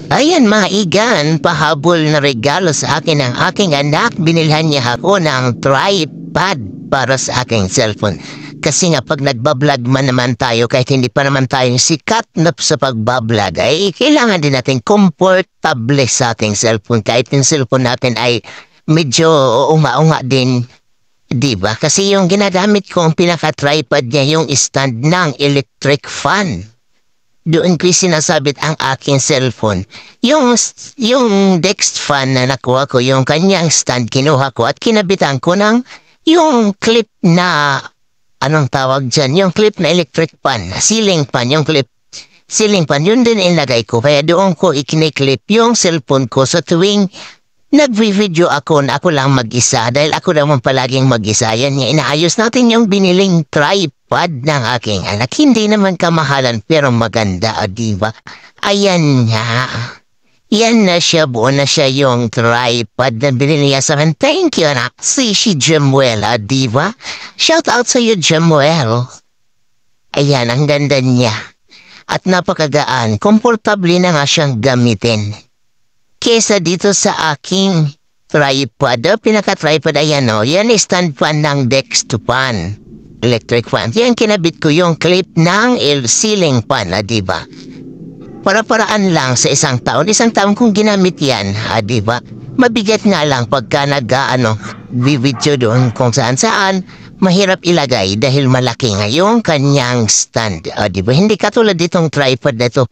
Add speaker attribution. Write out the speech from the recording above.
Speaker 1: Ayan mga igan, pahabol na regalo sa akin ng aking anak. Binilhan niya ako ng tripod para sa aking cellphone. Kasi nga pag nagbablog man naman tayo, kahit hindi pa naman tayo sikat na sa pagbablog, ay kailangan din natin komportable sa ating cellphone. Kahit yung cellphone natin ay medyo unga-unga din, di ba? Kasi yung ginagamit ko, ang pinaka-tripod niya, yung stand ng electric fan. Doon ko'y sinasabit ang aking cellphone. Yung desk fan na nakuha ko, yung kanyang stand, kinuha ko at kinabitan ko ng yung clip na, anong tawag dyan? Yung clip na electric fan, ceiling fan, yung clip. Ceiling fan, yun din inlagay ko. Kaya doon ko ikiniklip yung cellphone ko sa tuwing nagvi-video ako na ako lang mag-isa. Dahil ako naman palaging mag-isa. Yan nga, inaayos natin yung biniling tripod ng aking anak. Hindi naman kamahalan pero maganda, diba? Ayan nga. Yan na siya, buo na siya yung tripod na binili niya sa akin. Thank you, anak. Si Jemuela, diba? Shout out sa iyo, Jemuel. Ayan, ang ganda niya. At napakagaan. Komportable na nga siyang gamitin. Kesa dito sa aking tripod, pinaka-tripod, ayan o, yan stand fan ng desk to fan, electric fan. Yan kinabit ko yung clip ng ceiling fan, diba? Para-paraan lang sa isang taon kong ginamit yan, diba? Mabigat nga lang pagka video doon kung saan-saan, mahirap ilagay dahil malaki nga yung kanyang stand, diba? Hindi katulad ditong tripod na ito,